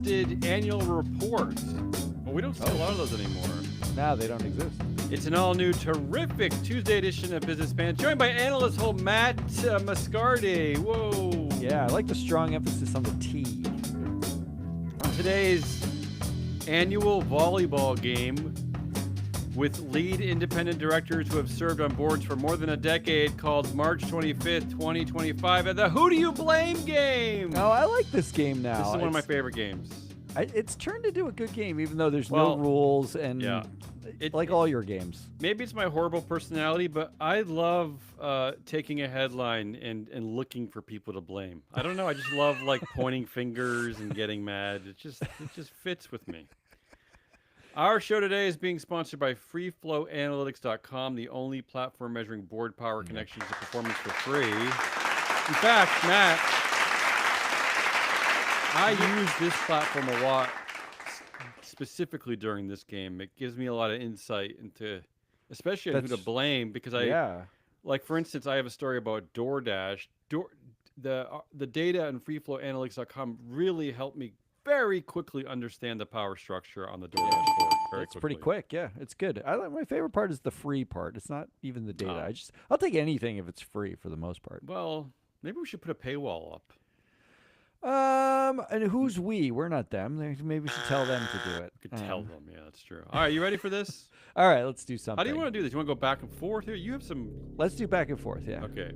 annual report. Well, we don't see a lot of those anymore. No, they don't exist. It's an all-new, terrific Tuesday edition of Business Pants, joined by analyst Matt Mascardi. Whoa. Yeah, I like the strong emphasis on the T. Today's annual volleyball game with lead independent directors who have served on boards for more than a decade, called March 25th, 2025, at the Who Do You Blame game. Oh, I like this game now. This is one of my favorite games. It's turned into a good game, even though there's no rules and like all your games. Maybe it's my horrible personality, but I love taking a headline and looking for people to blame. I don't know. I just love like pointing fingers and getting mad. It just fits with me. Our show today is being sponsored by FreeFlowAnalytics.com, the only platform measuring board power connections and performance for free. In fact, Matt, I use this platform a lot, specifically during this game. It gives me a lot of insight into, especially who to blame, because like for instance, I have a story about DoorDash. The data on FreeFlowAnalytics.com really helped me very quickly understand the power structure on the DoorDash board. It's pretty quick. Yeah, it's good. My favorite part is the free part. It's not even the data. I'll take anything if it's free for the most part. Well, maybe we should put a paywall up. And who's we? We're not them. Maybe we should tell them to do it. We could tell them. Yeah, that's true. All right, you ready for this? All right, let's do something. How do you want to do this? You want to go back and forth here? You have some. Let's do back and forth. Yeah. Okay.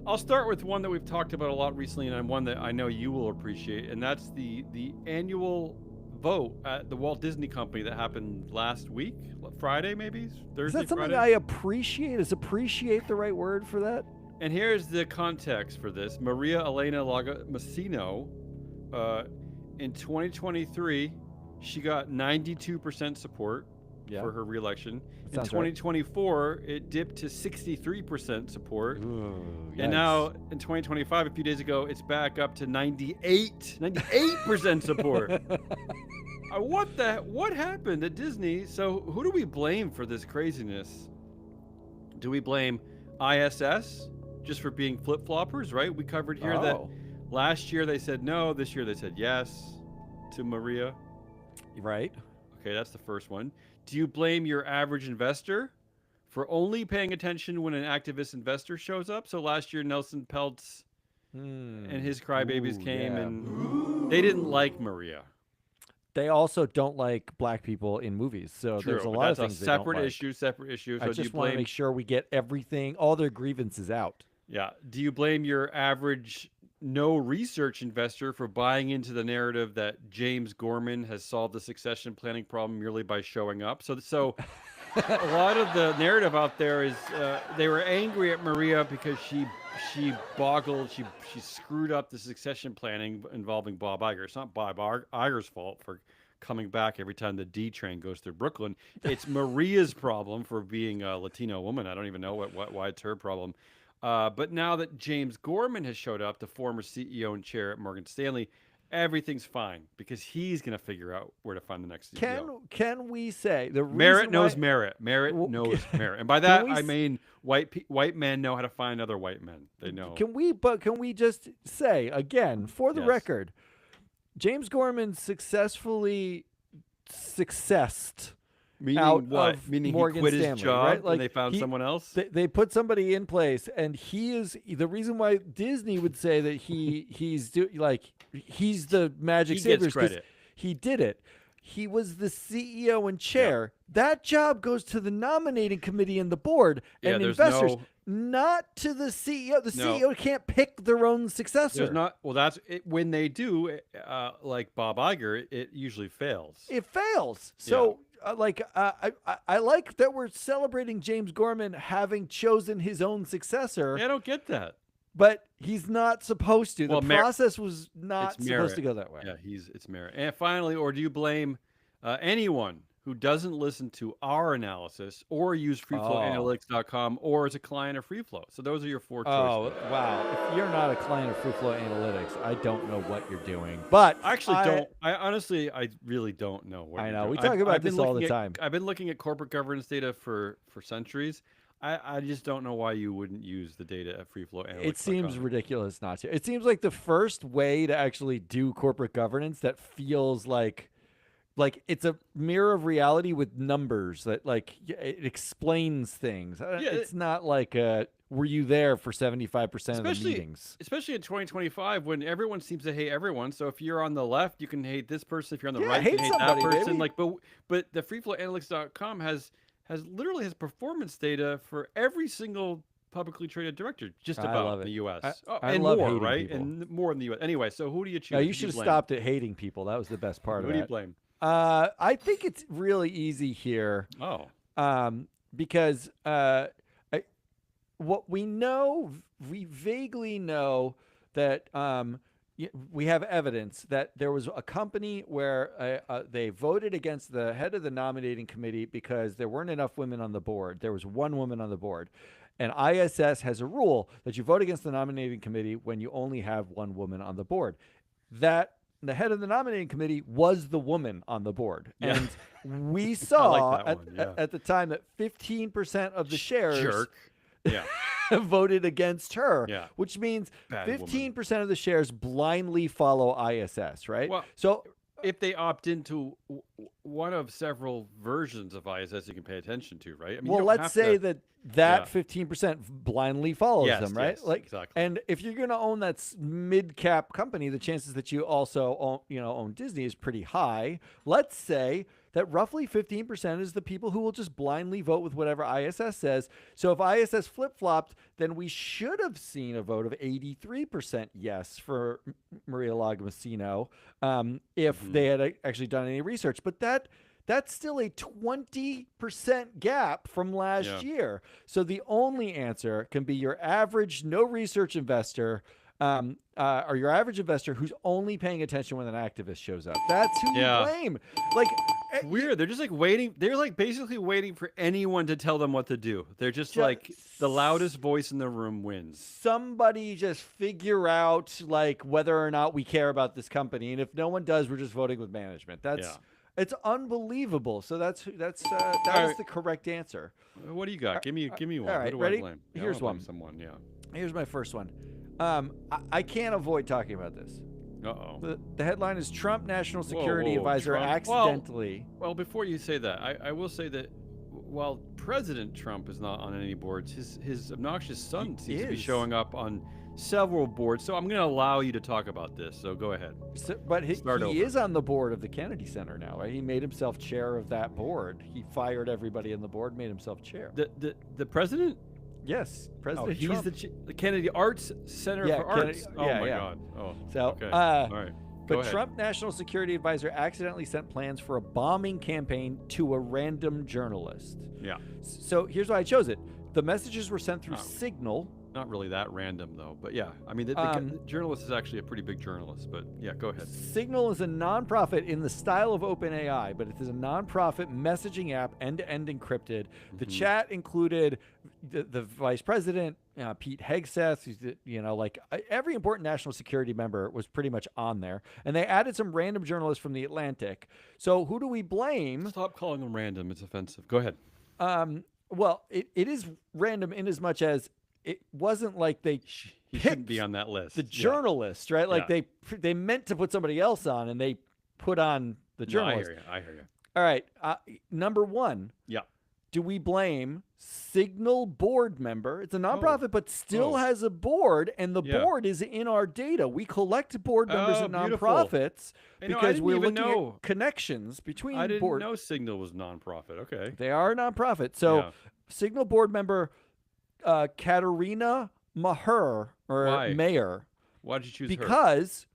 I'll start with one that we've talked about a lot recently, and one that I know you will appreciate, and that's the annual vote at the Walt Disney Company that happened last week, Friday maybe, Thursday. Is that something Friday? I appreciate? Is appreciate the right word for that? And here's the context for this: Maria Elena Lagomasino, in 2023, she got 92% support for her reelection. In 2024, it dipped to 63% support. Ooh, and now in 2025, a few days ago, it's back up to 98% support. What happened at Disney? So who do we blame for this craziness? Do we blame ISS just for being flip-floppers, right? We covered here that last year they said no, this year they said yes to Maria. Right. Okay, that's the first one. Do you blame your average investor for only paying attention when an activist investor shows up? So last year, Nelson Peltz and his crybabies came, and they didn't like Maria. They also don't like black people in movies. So there's a lot of things they don't like. Separate issue. So I just want to make sure we get everything, all their grievances out. Yeah. Do you blame your average no research investor for buying into the narrative that James Gorman has solved the succession planning problem merely by showing up? So a lot of the narrative out there is they were angry at Maria because she boggled, she screwed up the succession planning involving Bob Iger. It's not Bob Iger's fault for coming back every time the D train goes through Brooklyn. It's Maria's problem for being a Latino woman. I don't even know why it's her problem. But now that James Gorman has showed up, the former CEO and chair at Morgan Stanley, everything's fine because he's going to figure out where to find the next CEO. Can we say the reason merit knows merit? Merit knows merit, and by that I mean white men know how to find other white men. They know. Can we just say again for the record, James Gorman successfully successed. Meaning what? Meaning Morgan he quit Stanley, his job right? and they found someone else? They put somebody in place, and he is the reason why Disney would say that he's the magic savior. Gets credit. He did it. He was the CEO and chair. Yep. That job goes to the nominating committee and the board and investors, not to the CEO. The CEO can't pick their own successor. That's it. When they do, like Bob Iger, it usually fails. It fails. So. I like that we're celebrating James Gorman having chosen his own successor. Yeah, I don't get that. But he's not supposed to. The process was not supposed to go that way. Yeah, it's merit. And finally, or do you blame anyone who doesn't listen to our analysis or use freeflowanalytics.com or is a client of FreeFlow? So those are your four choices. Oh, wow. If you're not a client of FreeFlow Analytics, I don't know what you're doing. But I honestly, I really don't know what I you're know. doing. We talk about this all the time. I've been looking at corporate governance data for centuries. I just don't know why you wouldn't use the data at freeflowanalytics.com. It seems ridiculous not to. It seems like the first way to actually do corporate governance that feels like it's a mirror of reality with numbers that like it explains things. It's not like were you there for 75% of the meetings? Especially in 2025 when everyone seems to hate everyone. So if you're on the left, you can hate this person. If you're on the right, you can hate that person. Baby. But the freeflowanalytics.com has literally performance data for every single publicly traded director just about in the U.S. I and love more, right? People. And more in the U.S. Anyway, so who do you choose? No, you should have stopped at hating people. That was the best part of that. Who do you blame? I think it's really easy here. Because what we know, we vaguely know that we have evidence that there was a company where they voted against the head of the nominating committee because there weren't enough women on the board. There was one woman on the board. And ISS has a rule that you vote against the nominating committee when you only have one woman on the board. That the head of the nominating committee was the woman on the board. Yeah. And we saw at the time that 15% of the shares voted against her, which means 15% of the shares blindly follow ISS, right? Well, so if they opt into one of several versions of ISS you can pay attention to, right? I mean, well, let's say that 15% blindly follows them, right? Yes, exactly. And if you're going to own that mid-cap company, the chances that you also own Disney is pretty high. Let's say that roughly 15% is the people who will just blindly vote with whatever ISS says. So if ISS flip-flopped, then we should have seen a vote of 83% yes for Maria Lagomasino if they had actually done any research. But that's still a 20% gap from last year. So the only answer can be your average no research investor or your average investor who's only paying attention when an activist shows up. That's who you blame. Like, weird. They're just like waiting. They're like basically waiting for anyone to tell them what to do. They're just like the loudest voice in the room wins. Somebody just figure out like whether or not we care about this company, and if no one does, we're just voting with management. It's unbelievable. So that is the correct answer. What do you got? Give me one. All right, who do ready? I blame? Here's one. Someone. Yeah. Here's my first one. I can't avoid talking about this. Uh-oh. The headline is Trump National Security Advisor accidentally. Well, before you say that, I will say that while President Trump is not on any boards, his obnoxious son seems to be showing up on several boards. So I'm going to allow you to talk about this. So go ahead. But he is on the board of the Kennedy Center now, right? He made himself chair of that board. He fired everybody in the board, made himself chair. The president? Yes, President Trump. He's the Kennedy Arts Center for Arts. Oh my God. Oh, so okay. All right. But Trump National Security Advisor accidentally sent plans for a bombing campaign to a random journalist. Yeah. So here's why I chose it. The messages were sent through Signal. Not really that random, though. But yeah, I mean, the journalist is actually a pretty big journalist. But yeah, go ahead. Signal is a nonprofit in the style of OpenAI, but it is a nonprofit messaging app, end-to-end encrypted. The chat included the vice president, Pete Hegseth, who's every important national security member was pretty much on there. And they added some random journalists from The Atlantic. So who do we blame? Stop calling them random. It's offensive. Go ahead. Well, it is random in as much as it wasn't like they he shouldn't be on that list. The journalist, right? Like they meant to put somebody else on, and they put on the journalist. I hear you. All right. Number one. Yeah. Do we blame Signal board member? It's a nonprofit, but still has a board, and the board is in our data. We collect board members of nonprofits because we're looking at connections between boards. I didn't know Signal was nonprofit. Okay. They are a nonprofit. So Signal board member Katerina Maher Mayer. Why did you choose her? Because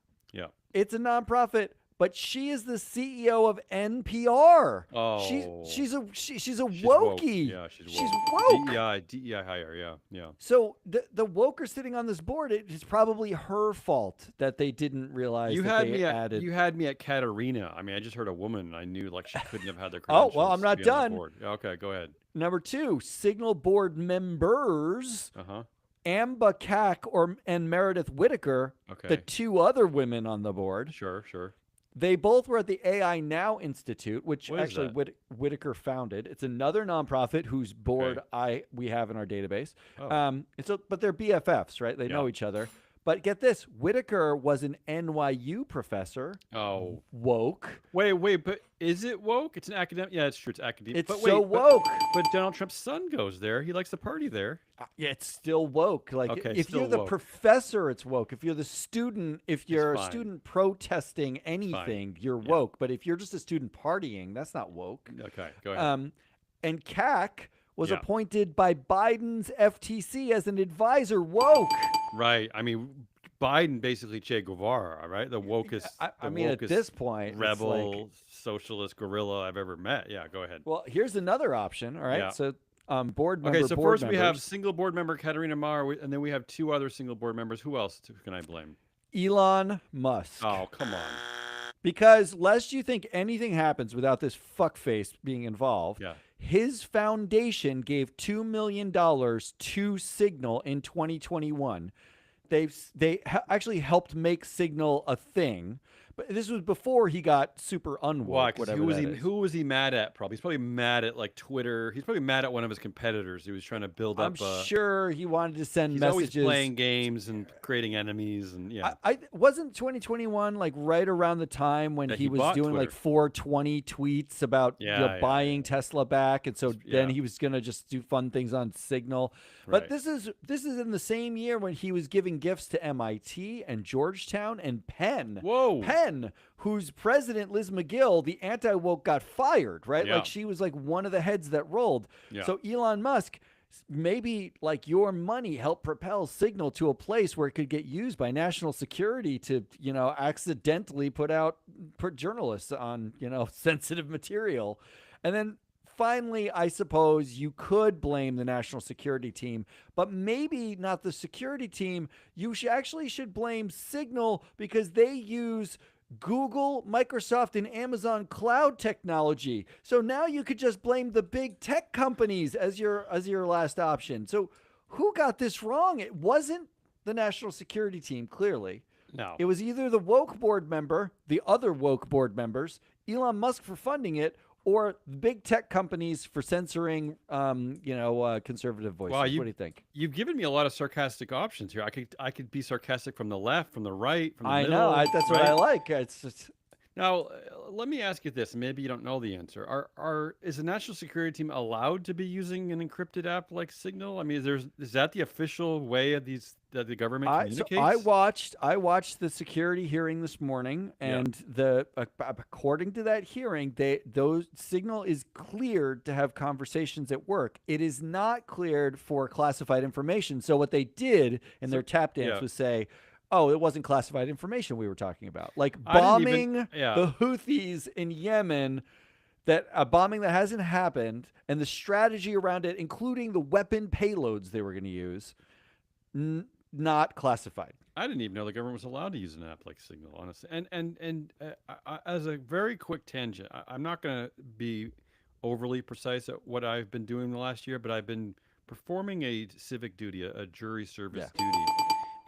it's a nonprofit, but she is the CEO of NPR. Oh, she's a wokey. Yeah, she's woke. DEI hire. Yeah. So the woke are sitting on this board. It's probably her fault that they didn't realize you that had You had me at Katerina. I mean, I just heard a woman. I knew like she couldn't have had their credentials. Oh well, I'm not done. Okay, go ahead. Number two, Signal board members. Amba Cack and Meredith Whitaker, the two other women on the board. Sure. They both were at the AI Now Institute, which What is actually that? Whitaker founded. It's another nonprofit whose board Okay. we have in our database. Oh, But they're BFFs, right? They yeah. know each other. But get this, Whitaker was an NYU professor. Oh, Woke. wait, but is it woke? It's an academic. Yeah, it's true. It's academic. It's But so wait, woke. but Donald Trump's son goes there. He likes to party there. Yeah, it's still woke. Like Okay, if still you're the woke. professor, it's woke. If you're the student, if It's you're a fine. student protesting Fine. anything, you're Yeah. woke. But if you're just a student partying, that's not woke. Okay, go ahead. And CAC was Yeah. appointed by Biden's FTC as an advisor. Woke. Right. I mean, Biden basically Che Guevara, right? The wokest, I mean, at this point, it's rebel, like, socialist guerrilla I've ever met. Yeah, go ahead. well, here's another option. All right, Yeah. so board member. Okay, so board first we have members. single board member Katerina Maher, and then we have two other single board members. Who else can I blame? Elon Musk. Oh, come on. Because lest you think anything happens without this fuckface being involved, Yeah. his foundation gave $2 million to Signal in 2021. Actually helped make Signal a thing, but this was before he got super unwoke. Why? 'Cause Whatever who was that he? is. Who was he mad at? Probably he's probably mad at like Twitter. He's probably mad at one of his competitors. He was trying to build I'm up. sure he wanted to send He's messages. always playing games and creating enemies, and yeah. I wasn't 2021 like right around the time when That he he was bought doing like Twitter. 420 tweets about Yeah, buying Tesla back, and so then Yeah. he was gonna just do fun things on Signal. But Right. this is in the same year when he was giving gifts to MIT and Georgetown and Penn. Whoa. Penn, whose president Liz McGill, the anti-woke, got fired, right? Yeah. Like she was like one of the heads that rolled. Yeah. So Elon Musk, maybe like your money helped propel Signal to a place where it could get used by national security to, accidentally put journalists on, sensitive material. And then finally, I suppose you could blame the national security team, but maybe not the security team. You should blame Signal because they use Google, Microsoft, and Amazon cloud technology. So now you could just blame the big tech companies as your last option. So who got this wrong? It wasn't the national security team, clearly. No. It was either the woke board member, the other woke board members, Elon Musk for funding it, or big tech companies for censoring, conservative voices. Wow, What do you think? You've given me a lot of sarcastic options here. I could be sarcastic from the left, from the right, from the I middle. know. That's what I right? like. It's just, Now, let me ask you this, and maybe you don't know the answer. Is the national security team allowed to be using an encrypted app like Signal? I mean, is that the official way of that the government communicates? I watched the security hearing this morning, and according to that hearing, those Signal is cleared to have conversations at work. It is not cleared for classified information. So what they did in their tap dance was say, oh, it wasn't classified information we were talking about. Like bombing the Houthis in Yemen, that a bombing that hasn't happened, and the strategy around it, including the weapon payloads they were going to use, not classified. I didn't even know the government was allowed to use an app like Signal, honestly. And as a very quick tangent, I'm not going to be overly precise at what I've been doing the last year, but I've been performing a civic duty, a jury service duty.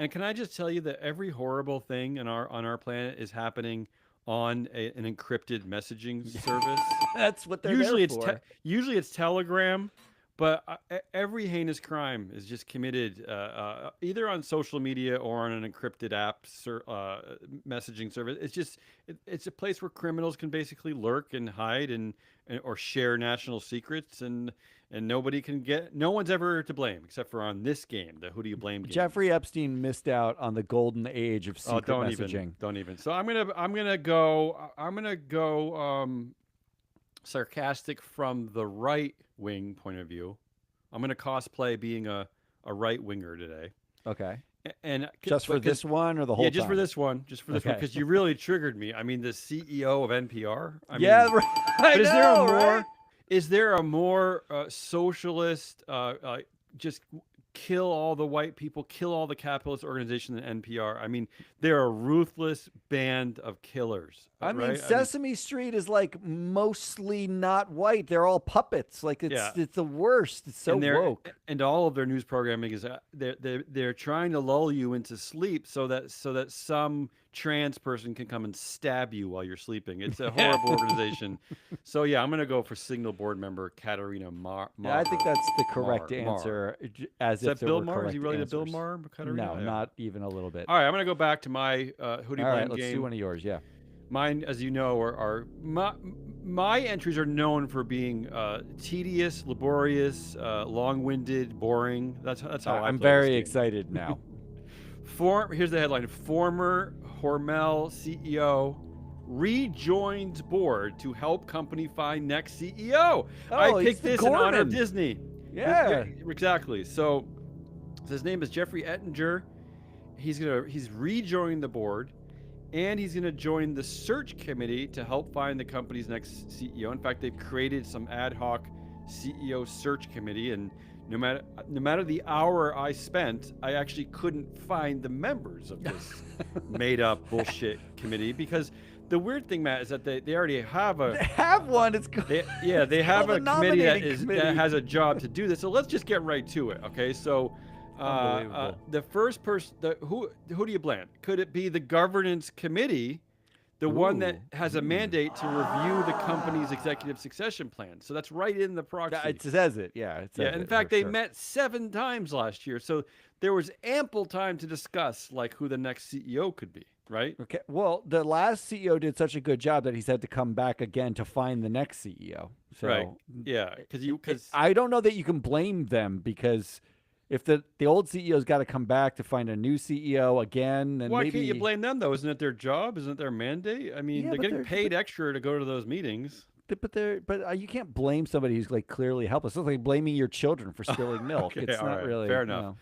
And can I just tell you that every horrible thing on our planet is happening on an encrypted messaging service? That's what they're usually there for. Usually it's Telegram, but every heinous crime is just committed either on social media or on an encrypted app messaging service. It's a place where criminals can basically lurk and hide or share national secrets, and no one's ever to blame except for on this game, the who do you blame game. Jeffrey Epstein missed out on the golden age of secret messaging. Don't even. So I'm gonna go sarcastic from the right wing point of view. I'm gonna cosplay being a right winger today. Okay. And just for this one or the whole time? Just for this one, because you really triggered me. I mean, the CEO of NPR. Right. Is there a more socialist, just kill all the white people, kill all the capitalist organization than NPR? I mean, they're a ruthless band of killers. Sesame Street is like mostly not white. They're all puppets. Like it's the worst. It's so woke. And all of their news programming is they're trying to lull you into sleep so that some trans person can come and stab you while you're sleeping. It's a horrible organization. So yeah, I'm gonna go for Signal board member Katarina Mar. Yeah, I think that's the correct answer. As Is if that there Bill were Maher? Is correct he related answers. to Bill Maher? Katarina? No, not even a little bit. All right, I'm gonna go back to my who do you All blame right, let's game. do one of yours. Yeah. Mine, as you know, are my entries are known for being tedious, laborious, long-winded, boring. That's how I'm play very this game. excited now. Here's the headline: Former Hormel CEO rejoins board to help company find next CEO. I picked this in honor of Disney. Yeah, exactly. So his name is Jeffrey Ettinger. He's rejoining the board. And he's going to join the search committee to help find the company's next CEO. In fact, they've created some ad hoc CEO search committee, and no matter the hour I spent, I actually couldn't find the members of this made-up bullshit committee, because the weird thing, Matt, is that they already have a... They have one. They have a committee that has a job to do this. So let's just get right to it, okay? So... the first person, who do you blame? Could it be the governance committee, the one that has a mandate to review the company's executive succession plan? So that's right in the proxy. It says it, yeah. In fact, they met 7 times last year, so there was ample time to discuss who the next CEO could be, right? Okay. Well, the last CEO did such a good job that he's had to come back again to find the next CEO. So, right. Yeah, because I don't know that you can blame them, because if the old CEO's got to come back to find a new CEO again, then why maybe... can't you blame them, though? Isn't it their job? Isn't it their mandate? I mean, they're getting paid extra to go to those meetings. But you can't blame somebody who's clearly helpless. It's like blaming your children for spilling milk. Okay, it's not really fair enough.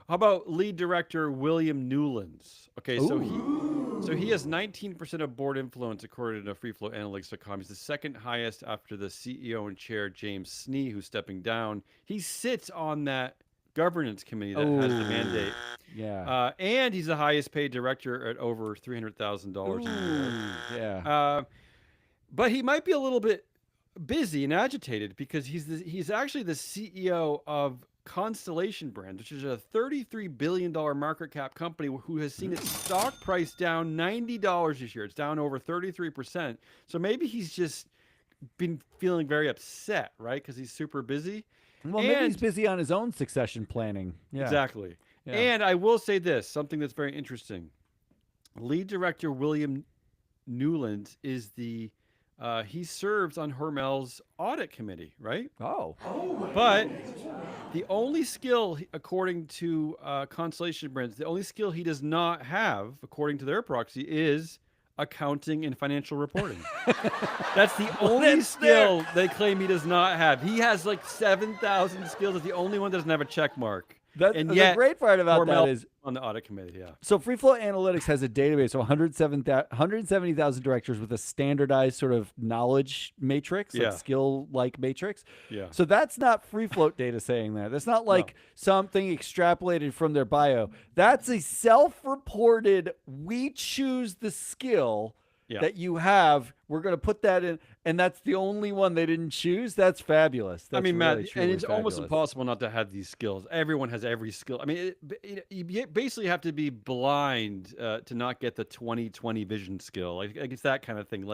How about lead director William Newlands? Okay, so he has 19% of board influence according to freeflowanalytics.com. He's the second highest after the CEO and chair James Snee, who's stepping down. He sits on that governance committee that has the mandate. Yeah. And he's the highest paid director at over $300,000 a year. Yeah. But he might be a little bit busy and agitated, because he's actually the CEO of Constellation Brands, which is a $33 billion market cap company who has seen its stock price down $90 this year. It's down over 33%. So maybe he's just been feeling very upset, right? Because he's super busy. Well, maybe he's busy on his own succession planning. Yeah. Exactly. Yeah. And I will say this, something that's very interesting. Lead director William Newlands is he serves on Hormel's audit committee, right? Oh. But the only skill, according to Constellation Brands, the only skill he does not have, according to their proxy, is accounting and financial reporting. That's the only skill they claim he does not have. He has 7,000 skills. It's the only one that doesn't have a check mark. The great part about that is on the audit committee. Yeah. So Freeflow Analytics has a database of 170,000 directors with a standardized sort of knowledge matrix, skill-like matrix. Yeah. So that's not free float data saying that. That's not something extrapolated from their bio. That's a self-reported, we choose the skill that you have. We're going to put that in, and that's the only one they didn't choose. That's fabulous. That's Matt, really, and it's fabulous. almost impossible not to have these skills. Everyone has every skill. I mean, you basically have to be blind to not get the 20/20 vision skill. Like it's that kind of thing.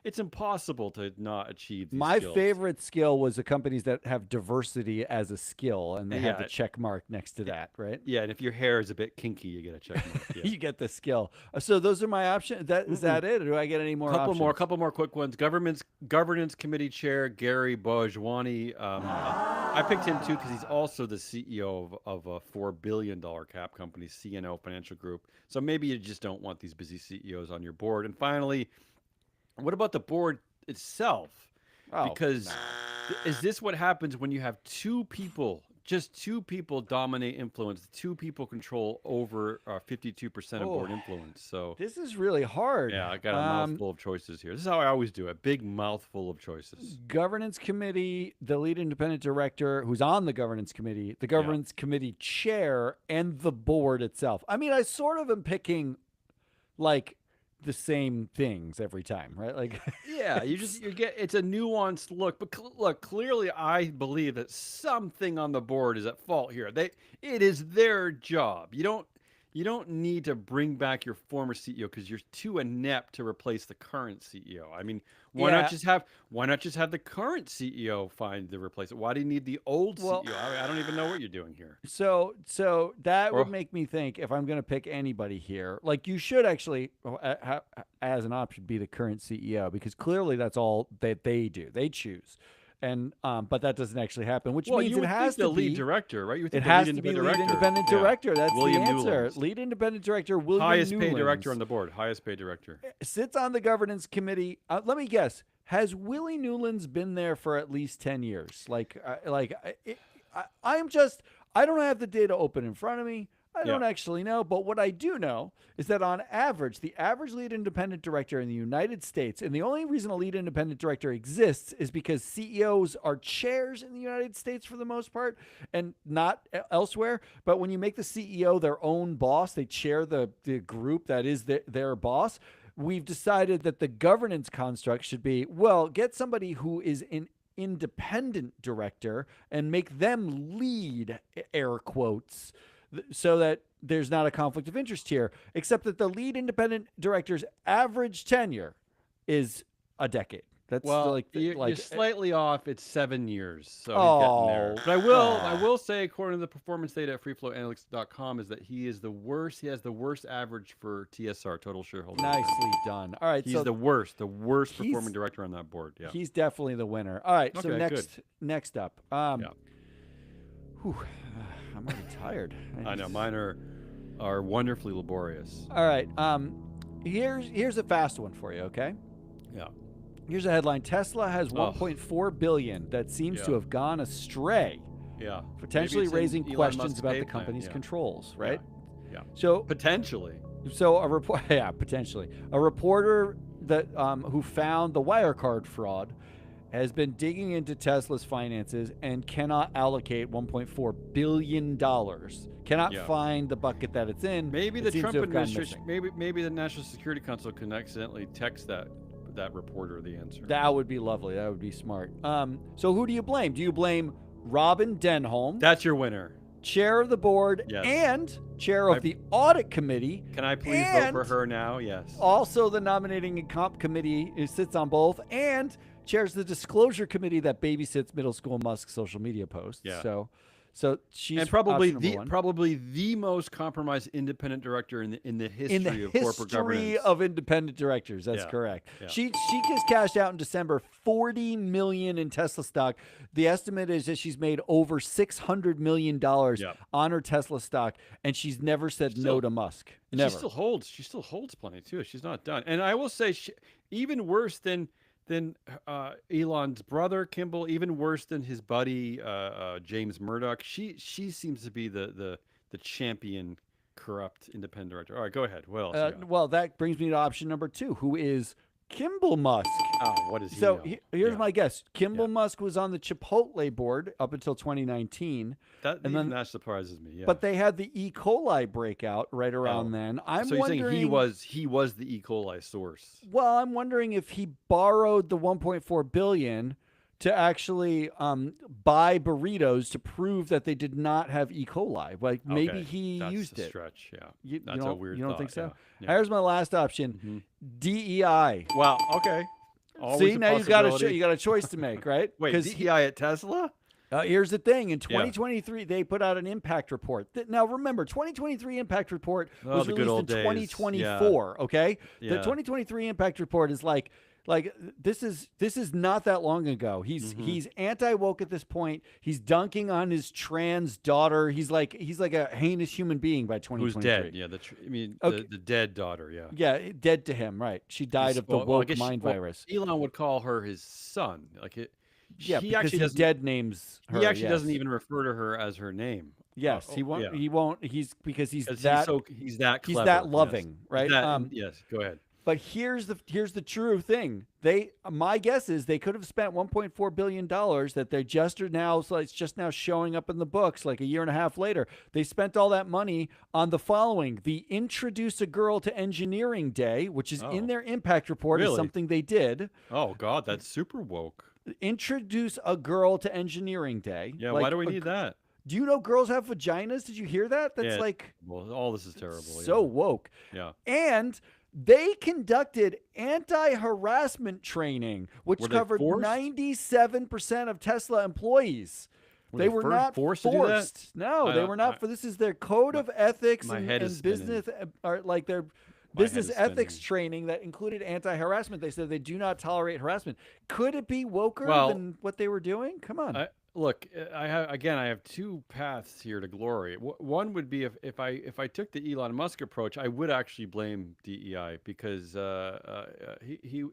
It's impossible to not achieve these skills. Favorite skill was the companies that have diversity as a skill, and they have the check mark next to that, right? Yeah, and if your hair is a bit kinky, you get a check mark. Yeah. You get the skill. So those are my options. Is that it? Or do I get any more options? Couple more quick ones. Governance Committee Chair Gary Bojwani. I picked him too because he's also the CEO of a $4 billion cap company, CNO Financial Group. So maybe you just don't want these busy CEOs on your board. And finally, what about the board itself? Because is this what happens when you have just two people dominate influence, two people control over 52% of board influence? So this is really hard. Yeah, I got a mouthful of choices here. This is how I always do it. Big mouthful of choices. Governance committee, the lead independent director who's on the governance committee, the governance committee chair, and the board itself. I mean, I sort of am picking the same things every time, right? It's a nuanced look, but look, clearly I believe that something on the board is at fault here. It is their job. you don't need to bring back your former CEO because you're too inept to replace the current CEO. I mean, why not just have the current CEO find the replacement? Why do you need the old Well, CEO? I don't even know what you're doing here. so that would Or make me think if I'm going to pick anybody here, like you should actually, as an option, be the current CEO because clearly that's all that they do. They choose, and but that doesn't actually happen, which well, means you it would think has the to lead be. director, right? You would It think the lead has to be independent lead director. independent Yeah. director. That's William the answer. Newlands. Lead independent director William Highest Newlands paid director on the board. Highest paid director. sits on the governance committee. Let me guess. Has Willie Newlands been there for at least 10 years? I don't have the data open in front of me. I Yeah. don't actually know. But what I do know is that on average, the average lead independent director in the United States, and the only reason a lead independent director exists is because CEOs are chairs in the United States for the most part and not elsewhere. But when you make the CEO their own boss, they chair the group that is their boss. We've decided that the governance construct should be, well, get somebody who is an independent director and make them lead, air quotes, so that there's not a conflict of interest here, except that the lead independent director's average tenure is a decade. That's Well, you're slightly off. It's 7 years, so he's getting there. Oh, But I will say, according to the performance data at freeflowanalytics.com, is that he is the worst. He has the worst average for TSR, total shareholder return. nicely done. All right, He's so the worst he's- performing director on that board. Yeah. he's definitely the winner. All right, so Okay, good. next up. Yeah. Whew, I'm already tired. I know mine are wonderfully laborious. All right. Here's a fast one for you. Okay. Yeah. Here's a headline: Tesla has Oh. 1.4 billion that seems to Yeah. have gone astray, Yeah. potentially Maybe it's in raising Elon questions Musk's about pay the plan, company's yeah. controls. Right. Yeah. So Potentially. a report, yeah, potentially a reporter that who found the Wirecard fraud has been digging into Tesla's finances and cannot allocate $1.4 billion. Cannot Yeah. find the bucket that it's in. Maybe It the seems Trump to have gone administration. missing. Maybe the National Security Council can accidentally text that reporter the answer. That would be lovely. That would be smart. So who do you blame? Do you blame Robin Denholm, That's your winner. chair of the board Yes. and chair of the audit committee, Can I please vote and for her now? Yes. also the nominating and comp committee who sits on both, and chairs the disclosure committee that babysits middle school Musk social media posts. Yeah. So she's And probably option number one. probably the most compromised independent director in the history In the of corporate governance. history of independent directors, that's Yeah. correct. Yeah. She just cashed out in December $40 million in Tesla stock. The estimate is that she's made over $600 million Yeah. on her Tesla stock, and she's never said no Still- to Musk. And Never. She still holds plenty too. She's not done. And I will say, even worse than Elon's brother Kimball, even worse than his buddy James Murdoch. She seems to be the champion corrupt independent director. All right, go ahead. What else? You got? Well, that brings me to option number 2, who is Kimball Musk. Oh, what is he? So know? here's Yeah. my guess. Kimball Yeah. Musk was on the Chipotle board up until 2019. That and even then- that surprises me. Yeah. But they had the E. coli breakout right around then. I'm so you're wondering. saying he was the E. coli source? Well, I'm wondering if he borrowed the 1.4 billion to actually buy burritos to prove that they did not have E. coli. Like maybe Okay, he that's used a it. stretch. Yeah. You That's a don't, weird You don't thought, think so? yeah, yeah. Here's my last option: DEI. Wow. Okay. Always See, a now possibility. you got a choice to make, right? Wait, 'Cause DEI at Tesla? here's the thing. In 2023, they put out an impact report. Now, remember, 2023 impact report was the good released in old days. 2024, okay? The Yeah. 2023 impact report is like this is not that long ago. He's anti-woke at this point. He's dunking on his trans daughter. He's like a heinous human being by 2023. Who's dead? Yeah, the dead daughter. Yeah. Yeah, dead to him, right? She died of the Well, I woke guess mind virus. Elon would call her his son. Like it. Yeah, he because actually he doesn't. dead names her. He actually yes. doesn't even refer to her as her name. Yes, Oh, he won't. yeah. He won't. He's because he's 'Cause that. he's that He's clever. that yes. loving, right? Yes. Go ahead. But here's the true thing. My guess is they could have spent $1.4 billion that they just are now, so it's just now showing up in the books like a year and a half later. They spent all that money on the following: the Introduce a Girl to Engineering Day, which is in their impact report, is Really? something they did. Oh God, that's super woke. Introduce a Girl to Engineering Day. Yeah. Like Why do we need that? Do you know girls have vaginas? Did you hear that? That's Yeah. like Well, all this is terrible. so woke. Yeah. And they conducted anti-harassment training, Were which they covered forced? 97% of Tesla employees. Were They they were not forced to do that? forced. No, I they don't. were not. For this is their code of ethics My head is and spinning. business, or like their My head business is ethics spinning. training that included anti-harassment. They said they do not tolerate harassment. Could it be woker Well, than what they were doing? Come on. look, I have two paths here to glory. One would be if I took the Elon Musk approach, I would actually blame DEI because he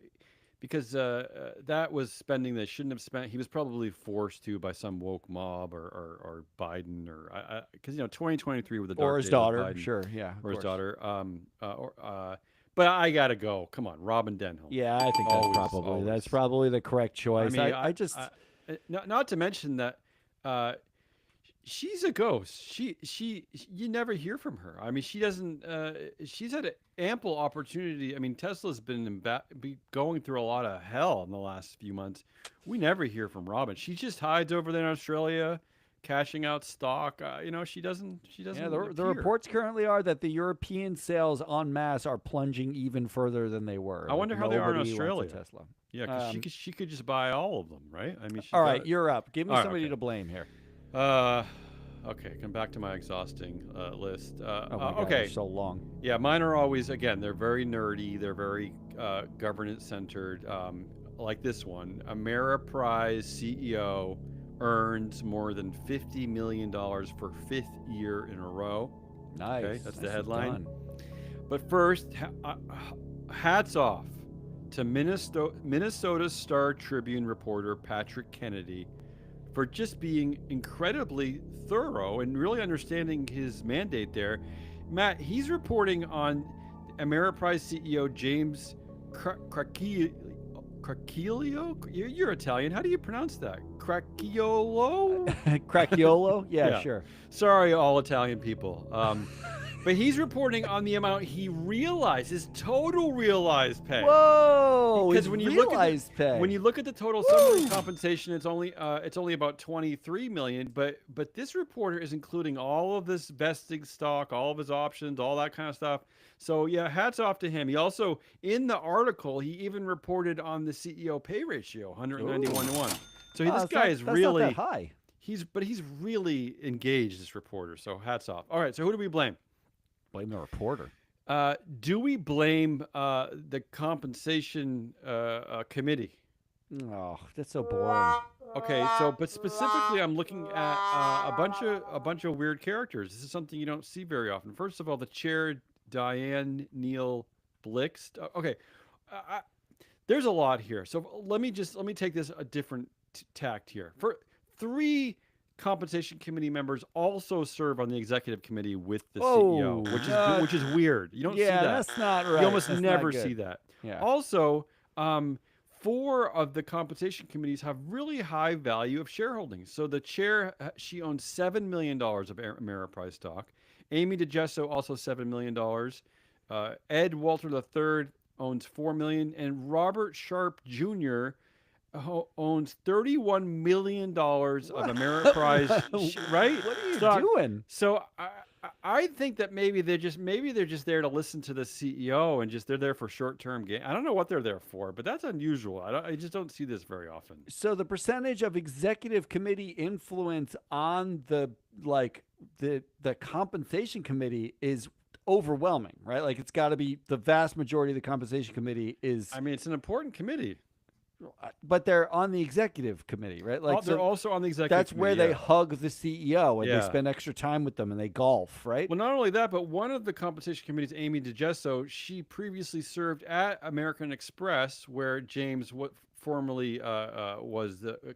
because that was spending they shouldn't have spent. He was probably forced to by some woke mob or Biden or because 2023 with the Or dark his days of daughter. Biden Sure. Yeah. Of or his course. daughter. But I gotta go. Come on, Robin Denholm. Yeah, I think Always. that's probably the correct choice. I mean, I just not to mention that uh, she's a ghost. You never hear from her. I mean, she doesn't. She's had ample opportunity. I mean, Tesla's been going through a lot of hell in the last few months. We never hear from Robin. She just hides over there in Australia, cashing out stock. She doesn't. She doesn't. yeah, the appear. reports currently are that the European sales en masse are plunging even further than they were. I wonder how they are in Nobody wants a Australia. Tesla. Yeah, because she could just buy all of them, right? I mean, All right, you're up. Give me All right, somebody okay. to blame here. Okay, come back to my exhausting list. Oh my God, Okay, they're so long. yeah, mine are always again. They're very nerdy. They're very governance centered. Like this one, Ameriprise CEO earns more than $50 million for fifth year in a row. Nice. Okay, that's the Nicely headline. done. But first, hats off to Minnesota Star Tribune reporter Patrick Kennedy for just being incredibly thorough and really understanding his mandate there. Matt, he's reporting on Ameriprise CEO James Cracchiolo. You're Italian. How do you pronounce that? Cracchiolo? Cracchiolo? Yeah, Yeah. sure. Sorry, all Italian people. But he's reporting on the amount he realized, his total realized pay. Whoa! Because his when you realized pay. when you look at the total summary compensation, it's only about 23 million. But this reporter is including all of this vesting stock, all of his options, all that kind of stuff. So yeah, hats off to him. He also in the article he even reported on the CEO pay ratio, 191 to 1. So this guy is really not that high. he's really engaged, this reporter. So hats off. All right, so who do we blame? Blame the reporter. Do we blame the compensation committee? Oh, that's so boring. Okay, so but specifically, I'm looking at a bunch of weird characters. This is something you don't see very often. First of all, the chair, Diane Neal Blixt. Okay, there's a lot here. So let me take this a different tact here. For three compensation committee members also serve on the executive committee with the CEO, which is weird. You don't see that. That's not right. You almost That's never not good. see that. Yeah. Also, four of the compensation committees have really high value of shareholding. So the chair, she owns $7 million of Ameriprise stock. Amy DiGesso also $7 million. Ed Walter III owns $4 million, and Robert Sharp Jr. Owns $31 million of Ameriprise, right? What are you stock. doing? So I think that maybe they're just there to listen to the CEO and they're there for short-term gain. I don't know what they're there for, but that's unusual. I just don't see this very often. So the percentage of executive committee influence on the compensation committee is overwhelming, right? Like it's got to be the vast majority of the compensation committee is. I mean, it's an important committee. But they're on the executive committee, right? Like they're also on the executive that's committee. where they hug the CEO and Yeah. they spend extra time with them and they golf, right? Well, not only that, but one of the compensation committees, Amy DiGesso, she previously served at American Express, where James formerly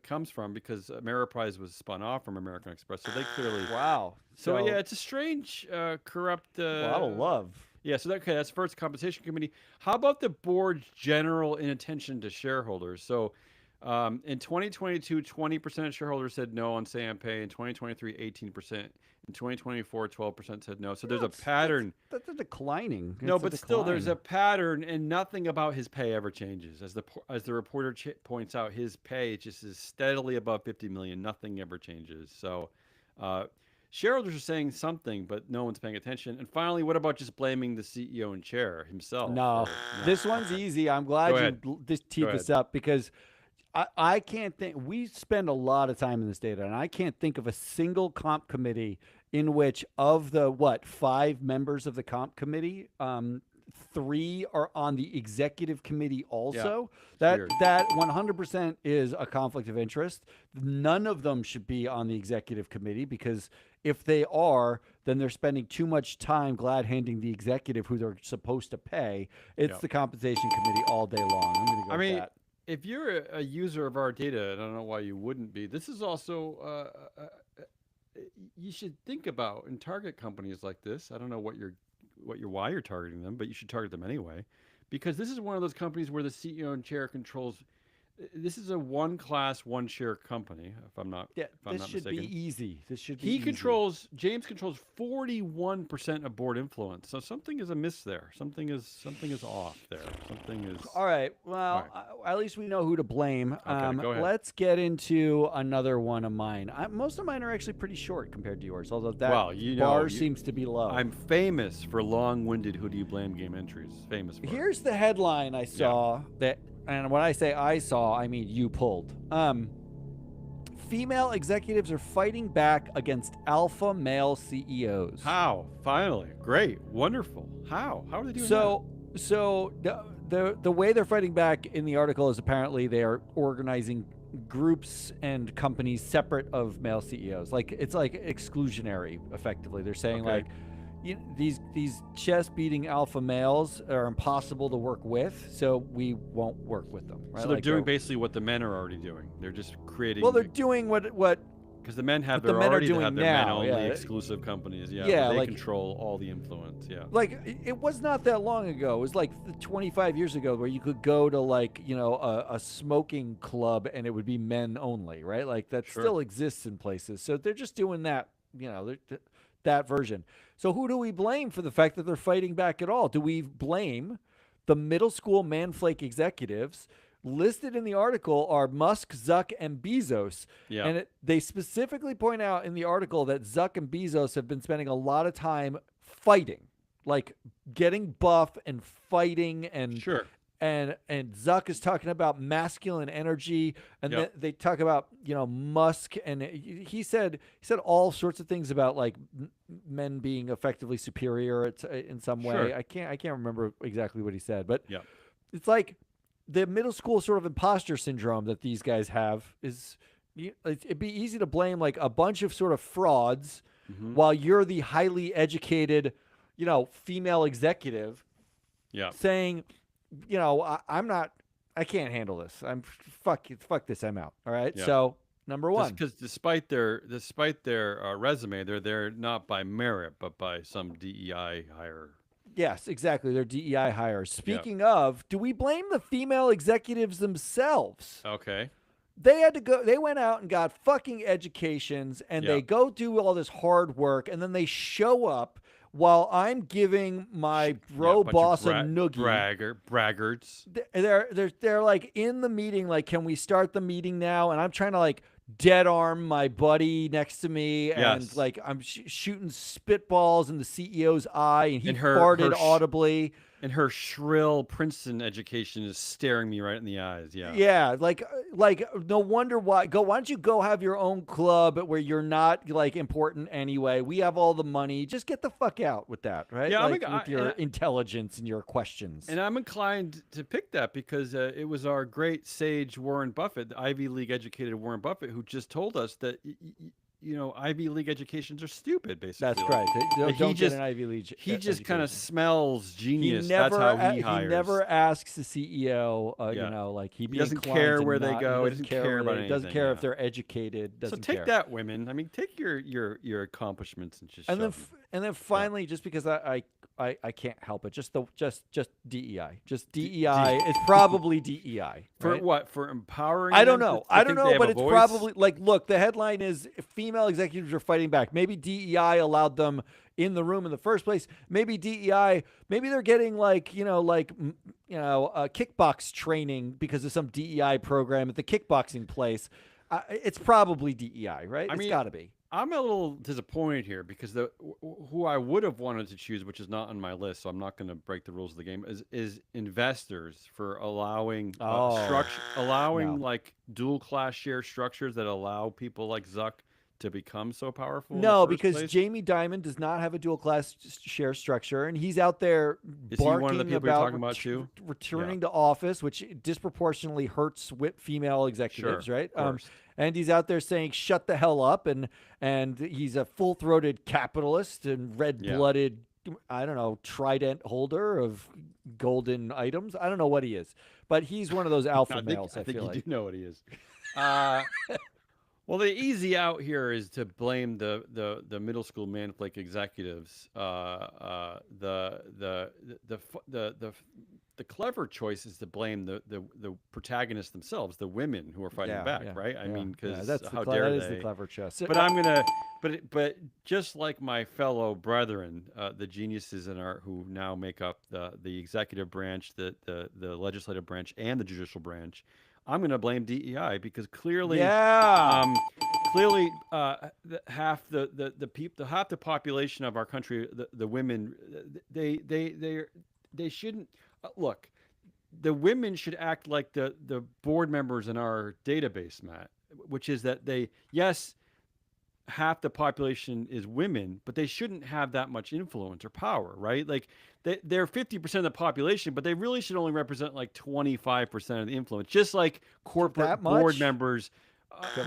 comes from, because Ameriprise was spun off from American Express. So they clearly Wow. So yeah, it's a strange, corrupt. A lot of love. Yeah, so that's first compensation committee. How about the board's general inattention to shareholders? So in 2022, 20% of shareholders said no on say on pay. In 2023, 18%. In 2024, 12% said no. So there's a pattern. That's a declining. No, but still, there's a pattern, and nothing about his pay ever changes. As the reporter points out, his pay just is steadily above 50 million. Nothing ever changes. So Shareholders are saying something, but no one's paying attention. And finally, what about just blaming the CEO and chair himself? No, this one's easy. I'm glad Go you ahead. teed this up because I can't think. We spend a lot of time in this data, and I can't think of a single comp committee in which, of the 5 members of the comp committee, 3 are on the executive committee also. Weird. That 100% is a conflict of interest. None of them should be on the executive committee, because if they are, then they're spending too much time glad handing the executive who they're supposed to pay. It's the compensation committee all day long. I'm going to go with that. If you're a user of our data, and I don't know why you wouldn't be, this is also you should think about and target companies like this. I don't know why you're targeting them, but you should target them anyway, because this is one of those companies where the CEO and chair controls. This is a one class, one share company. If I'm not, this should be easy. This should be. James controls 41% of board influence. So something is amiss there. Something is off there. Something is. All right. Well, at least we know who to blame. Okay, go ahead. Let's get into another one of mine. Most of mine are actually pretty short compared to yours, although that bar seems to be low. I'm famous for long-winded "Who do you blame?" game entries. Famous for. Here's the headline I saw that. And when I say I saw, I mean you pulled. Female executives are fighting back against alpha male CEOs. How? Finally. Great. Wonderful. How? How are they doing that? So the way they're fighting back in the article is apparently they are organizing groups and companies separate of male CEOs. Like, it's like exclusionary, effectively. They're saying these chest-beating alpha males are impossible to work with, so we won't work with them. Right? So they're doing basically what the men are already doing. They're just creating. Well, they're doing what because the men have the men are doing now. Men-only exclusive companies. Yeah, they control all the influence. Yeah, like it was not that long ago. It was like 25 years ago where you could go to a smoking club and it would be men only, right? Like that still exists in places. So they're just doing that. That version. So who do we blame for the fact that they're fighting back at all? Do we blame the middle school manflake executives? Listed in the article are Musk, Zuck, and Bezos. Yeah. And they specifically point out in the article that Zuck and Bezos have been spending a lot of time fighting, like getting buff and fighting and And Zuck is talking about masculine energy, and then they talk about Musk, and he said all sorts of things about like men being effectively superior in some way. I can't remember exactly what he said, but it's like the middle school sort of imposter syndrome that these guys have is. It'd be easy to blame like a bunch of sort of frauds, while you're the highly educated, female executive, saying. I can't handle this. Fuck this. I'm out. All right. Yeah. So number one, because despite their resume, they're there not by merit, but by some DEI hire. Yes, exactly. They're DEI hires. Speaking of, do we blame the female executives themselves? Okay. They had to go. They went out and got fucking educations, and they go do all this hard work, and then they show up. While I'm giving my bro boss a noogie, braggarts. They're like in the meeting, like, can we start the meeting now? And I'm trying to like dead arm my buddy next to me, and like I'm shooting spitballs in the CEO's eye, and he farted audibly. And her shrill Princeton education is staring me right in the eyes. Yeah. Yeah. Like no wonder why. Why don't you go have your own club where you're not like important anyway? We have all the money. Just get the fuck out with that, right? Yeah. With your intelligence and your questions. And I'm inclined to pick that because it was our great sage Warren Buffett, the Ivy League educated Warren Buffett, who just told us that. Ivy League educations are stupid, basically. That's right. Don't get an Ivy League He just kind of smells genius. That's how he hires. He never asks the CEO, he doesn't care where they go. He doesn't care about anything. He doesn't care if they're educated. So take that, women. I mean, take your accomplishments and just and then finally, just because I can't help it, just DEI. Just DEI. It's probably DEI. For right? what? For empowering I don't know. But it's probably like, look, the headline is female executives are fighting back. Maybe DEI allowed them in the room in the first place. Maybe DEI, maybe they're getting kickbox training because of some DEI program at the kickboxing place. It's probably DEI, right? It's got to be. I'm a little disappointed here because who I would have wanted to choose, which is not on my list, so I'm not going to break the rules of the game, is investors for allowing structure, allowing No. like dual class share structures that allow people like Zuck to become so powerful in the No, first because place. Jamie Dimon does not have a dual class share structure, and he's out there Is he one of the barking people you're about talking about too? returning to office, which disproportionately hurts female executives, Sure, right? of course. And he's out there saying, "Shut the hell up!" and he's a full throated capitalist and red blooded, I don't know, trident holder of golden items. I don't know what he is, but he's one of those alpha males. I think feel you like. do know what he is. Well, the easy out here is to blame the middle school manflake executives. The clever choice is to blame the protagonists themselves, the women who are fighting back, right? I mean, because how dare they? That is the clever choice. But I'm gonna, but just like my fellow brethren, the geniuses in our who now make up the executive branch, the legislative branch, and the judicial branch. I'm going to blame DEI because clearly, half half the population of our country, the women, they shouldn't look. The women should act like the board members in our database, Matt, which is that half the population is women, but they shouldn't have that much influence or power, right? Like they're 50% of the population, but they really should only represent like 25% of the influence, just like corporate board members,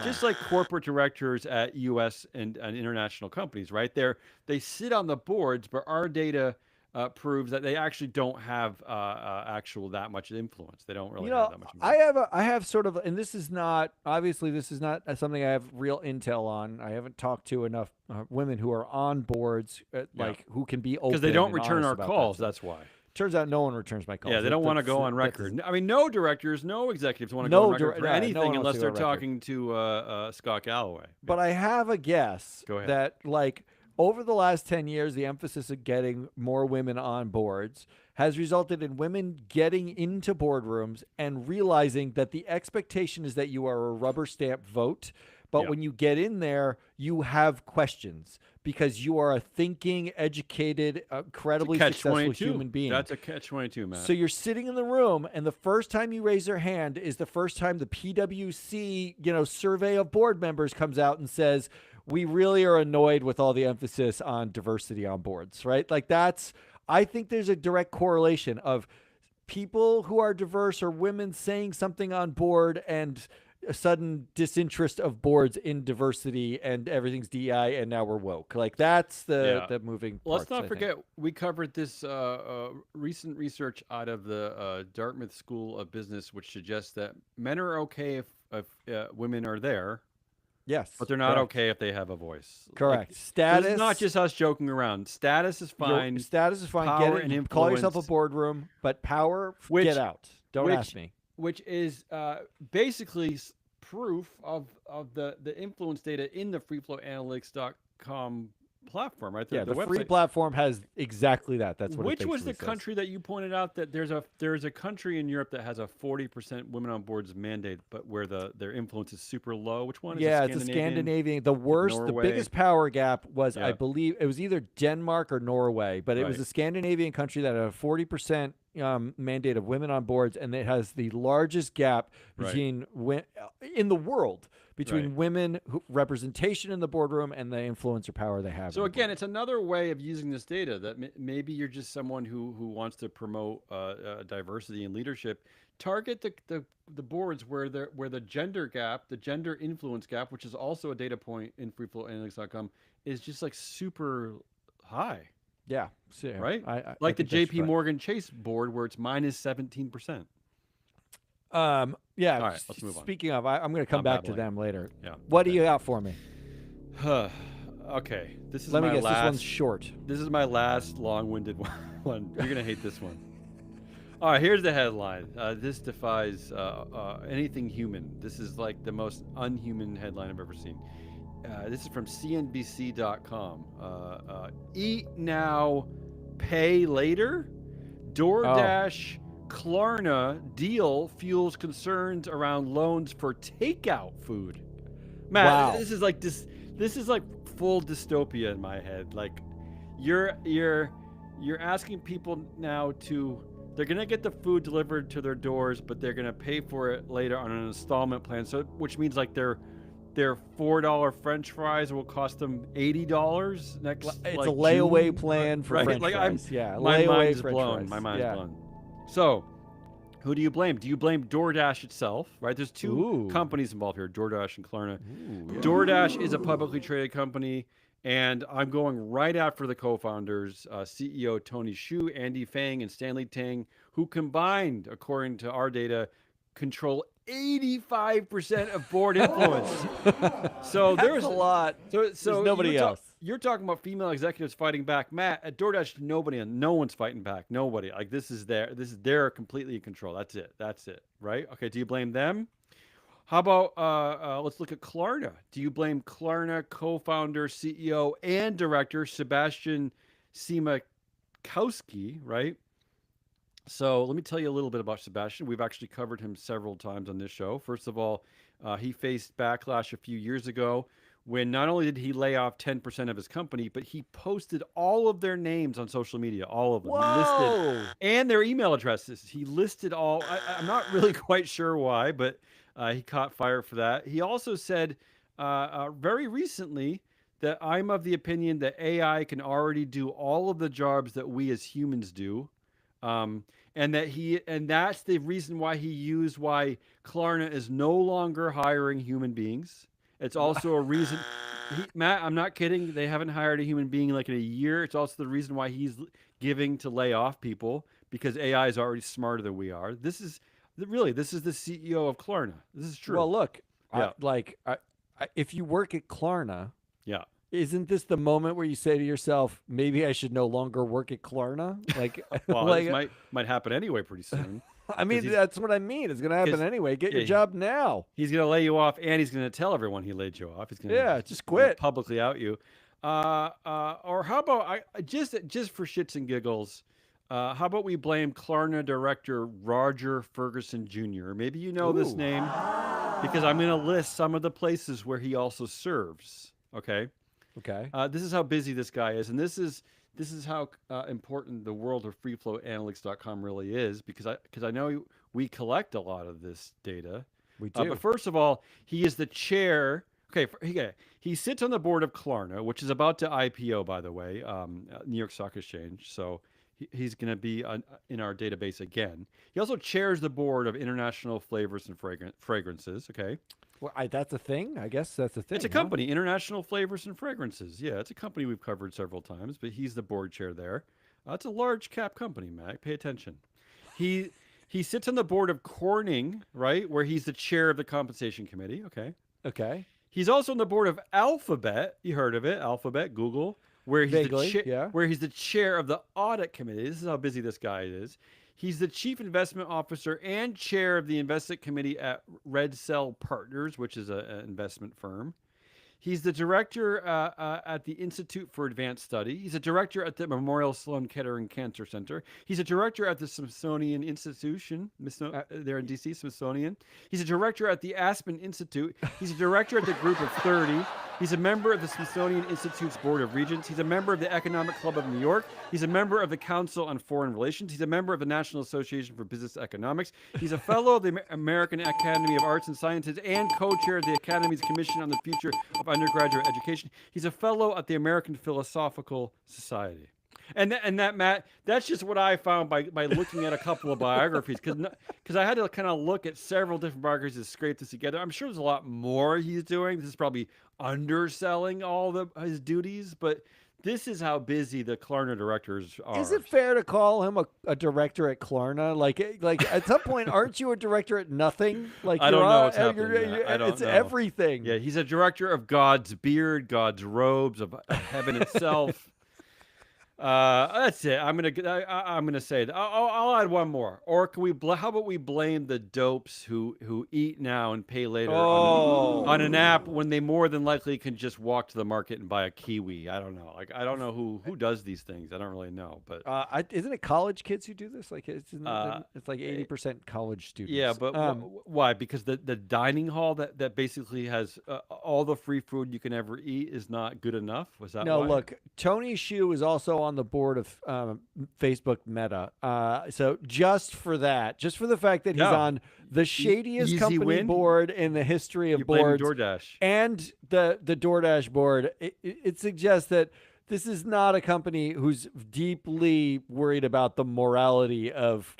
just like corporate directors at U.S. and international companies, right? They sit on the boards, but our data proves that they actually don't have that much influence. They don't really have that much influence. I have sort of, and this is not something I have real intel on. I haven't talked to enough women who are on boards, who can be open because they don't return our calls. That. That's why. Turns out no one returns my calls. Yeah, they don't want to go on record. I mean, no directors, no executives want to go on record for anything unless they're talking to Scott Galloway. But I have a guess that over the last 10 years, the emphasis of getting more women on boards has resulted in women getting into boardrooms and realizing that the expectation is that you are a rubber stamp vote. But when you get in there, you have questions because you are a thinking, educated, incredibly successful human being. That's a catch-22, Matt. So you're sitting in the room, and the first time you raise your hand is the first time the PwC, survey of board members comes out and says, we really are annoyed with all the emphasis on diversity on boards, right? I think there's a direct correlation of people who are diverse or women saying something on board and a sudden disinterest of boards in diversity and everything's DEI and now we're woke. That's the moving parts. Let's not forget, we covered this recent research out of the Dartmouth School of Business, which suggests that men are okay if women are there. Yes. But they're not okay if they have a voice. Correct. Status. It's not just us joking around. Status is fine. Status is fine. Power and influence. Call yourself a boardroom, but power, get out. Don't ask me. Which is basically proof of the influence data in the freeflowanalytics.com platform, right? The free platform has exactly that. That's what. Which was the country that you pointed out that there's a country in Europe that has a 40% women on boards mandate, but where their influence is super low. Which one? It's a Scandinavian. The worst, Norway. The biggest power gap was, I believe, it was either Denmark or Norway, but it was a Scandinavian country that had a 40% mandate of women on boards, and it has the largest gap between in the world between women representation in the boardroom and the influence or power they have. So again, it's another way of using this data that maybe you're just someone who wants to promote diversity and leadership. Target the boards where the gender gap, the gender influence gap, which is also a data point in freeflowanalytics.com, is just super high. Yeah. Right? Like the JP Morgan Chase board where it's minus 17%. All right, let's move on. Speaking of, I'm going to come back to them later. Yeah. What do you got for me? Okay. This is Let me my guess, last. this one's short. This is my last long-winded one. You're going to hate this one. All right, here's the headline. This defies anything human. This is like the most unhuman headline I've ever seen. This is from CNBC.com. Eat now, pay later? DoorDash Klarna deal fuels concerns around loans for takeout food. Matt, this is like this. this is like full dystopia in my head. Like, you're asking people now to. They're gonna get the food delivered to their doors, but they're gonna pay for it later on an installment plan. So, which means like their $4 French fries will cost them $80 next. It's like a layaway June. plan for Right? French Like fries. my layaway mind is French blown. fries. My mind is blown. So, who do you blame? Do you blame DoorDash itself? Right? There's two companies involved here: DoorDash and Klarna. DoorDash is a publicly traded company. And I'm going right after the co-founders, CEO Tony Xu, Andy Fang, and Stanley Tang, who combined, according to our data, control 85% of board influence. So there's a lot. So there's nobody else. You're talking about female executives fighting back. Matt, at DoorDash, no one's fighting back. Nobody. Like, this is they're completely in control. That's it. Right? Okay. Do you blame them? How about let's look at Klarna. Do you blame Klarna co-founder, CEO, and director Sebastian Siemiatkowski, right? So let me tell you a little bit about Sebastian. We've actually covered him several times on this show. First of all, he faced backlash a few years ago when not only did he lay off 10% of his company, but he posted all of their names on social media, all of them. Whoa! He listed, and their email addresses. He listed all. I'm not really quite sure why, but he caught fire for that. He also said very recently that I'm of the opinion that AI can already do all of the jobs that we as humans do. And that's the reason why why Klarna is no longer hiring human beings. It's also a reason, Matt, I'm not kidding. They haven't hired a human being like in a year. It's also the reason why he's giving to lay off people, because AI is already smarter than we are. This is the CEO of Klarna. This is true. Well, look, if you work at Klarna, isn't this the moment where you say to yourself, maybe I should no longer work at Klarna? Like, well, this might happen anyway pretty soon. I mean, that's what I mean. It's going to happen anyway. Get your job now. He's going to lay you off, and he's going to tell everyone he laid you off. He's going to just quit. Publicly out you. Or how about just for shits and giggles? How about we blame Klarna director Roger Ferguson Jr.? Maybe you know this name, because I'm going to list some of the places where he also serves. Okay. This is how busy this guy is, and this is how important the world of freeflowanalytics.com really is, because I know we collect a lot of this data. We do. But first of all, he is the chair. He sits on the board of Klarna, which is about to IPO, by the way, New York Stock Exchange. So he's going to be in our database again. He also chairs the board of International Flavors and Fragrances. Okay. Well, that's a thing. I guess that's a thing. It's a company, International Flavors and Fragrances. Yeah, it's a company we've covered several times, but he's the board chair there. It's a large cap company, Mac. Pay attention. He sits on the board of Corning, right, where he's the chair of the compensation committee. Okay. He's also on the board of Alphabet. You heard of it, Alphabet, Google, where he's the chair of the audit committee. This is how busy this guy is. He's the chief investment officer and chair of the investment committee at Red Cell Partners, which is an investment firm. He's the director at the Institute for Advanced Study. He's a director at the Memorial Sloan Kettering Cancer Center. He's a director at the Smithsonian Institution, there in D.C., Smithsonian. He's a director at the Aspen Institute. He's a director at the Group of 30. He's a member of the Smithsonian Institute's Board of Regents. He's a member of the Economic Club of New York. He's a member of the Council on Foreign Relations. He's a member of the National Association for Business Economics. He's a fellow of the American Academy of Arts and Sciences and co-chair of the Academy's Commission on the Future of Undergraduate Education. He's a fellow at the American Philosophical Society. And that, Matt, that's just what I found by looking at a couple of biographies, because I had to kind of look at several different biographies to scrape this together. I'm sure there's a lot more he's doing. This is probably underselling all his duties, but this is how busy the Klarna directors are. Is it fair to call him a director at Klarna? Like at some point, aren't you a director at nothing? Like, I don't know what's happening. It's everything. Yeah, he's a director of God's beard, God's robes, of heaven itself. That's it. I'm gonna say that. I'll add one more. Or can we? How about we blame the dopes who eat now and pay later on an app when they more than likely can just walk to the market and buy a kiwi? I don't know. Like I don't know who does these things. I don't really know. But isn't it college kids who do this? Like it's like eh, 80% college students. yeah, but why? Because the dining hall that basically has all the free food you can ever eat is not good enough. Was that No, why? look, Tony Hsiu is also on the board of Facebook Meta. So just for that, just for the fact that he's on the shadiest easy company win. board in the history of You blame boards DoorDash. and the DoorDash board, it suggests that this is not a company who's deeply worried about the morality of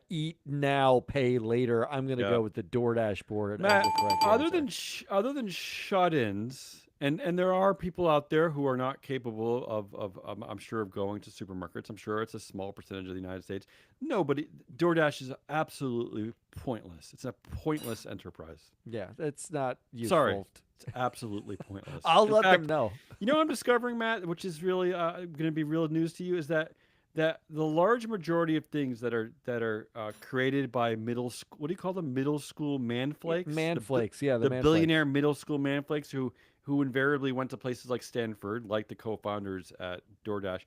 eat now, pay later. I'm going to go with the DoorDash board. Matt, as the correct answer. other than shut-ins, and there are people out there who are not capable of I'm sure of going to supermarkets. I'm sure it's a small percentage of the United States. Nobody, DoorDash is absolutely pointless. It's a pointless enterprise. Yeah, that's not useful. Sorry, it's absolutely pointless. I'll let fact, them know. You know what I'm discovering, Matt, which is really going to be real news to you, is that the large majority of things that are created by middle school, what do you call them? Middle school manflakes. Manflakes, yeah, the manflakes. billionaire middle school manflakes who invariably went to places like Stanford, like the co-founders at DoorDash.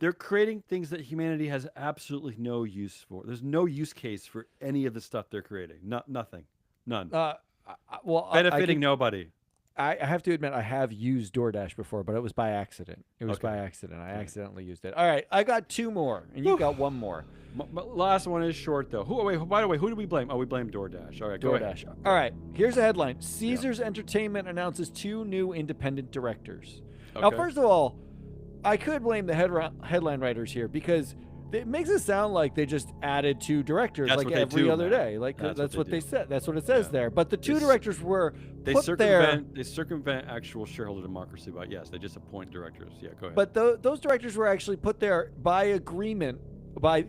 They're creating things that humanity has absolutely no use for. There's no use case for any of the stuff they're creating. Nothing. None. Well, benefiting nobody. I have to admit, I have used DoorDash before, but it was by accident. By accident. I accidentally used it. All right, I got two more, and you got one more. Last one is short, though. By the way, who do we blame? Oh, we blame DoorDash. All right, go ahead. DoorDash. All right, here's a headline. Caesars Entertainment announces 2 new independent directors. Okay. Now, first of all, I could blame the headline writers here because it makes it sound like they just added 2 directors like every other day. Like that's what they said. That's what it says there. But the 2 directors were they circumvent actual shareholder democracy. But yes, they just appoint directors. Yeah, go ahead. But those directors were actually put there by agreement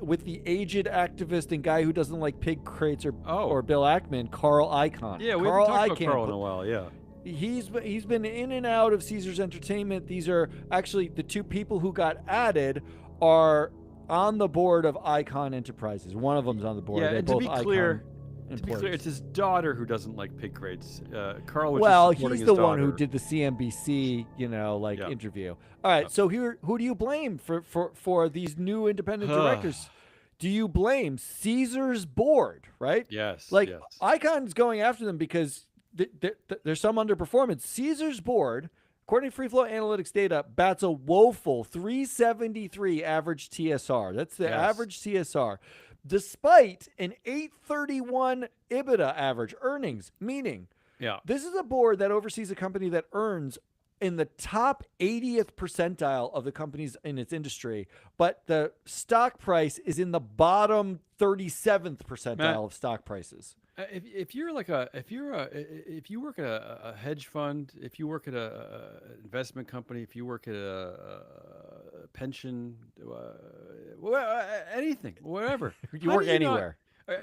with the aged activist and guy who doesn't like pig crates or Bill Ackman, Carl Icahn. Yeah, we haven't talked about Carl in a while. Yeah. He's been in and out of Caesars Entertainment. These are actually the 2 people who got added are on the board of Icahn Enterprises. One of them's on the board. Yeah, and to be clear, it's his daughter who doesn't like pig crates. Carl was just supporting he's the his one daughter. who did the CNBC, interview. All right, so who do you blame for these new independent directors? Do you blame Caesar's board, right? Yes. Like yes. Icon's going after them because there's some underperformance. Caesar's board, according to Free Flow Analytics data, bats a woeful 373 average TSR. That's the average TSR, despite an 831 EBITDA average earnings. Meaning, this is a board that oversees a company that earns in the top 80th percentile of the companies in its industry, but the stock price is in the bottom 37th percentile of stock prices. If you work at a hedge fund, if you work at a investment company, if you work at a pension, anything, whatever, you work anywhere.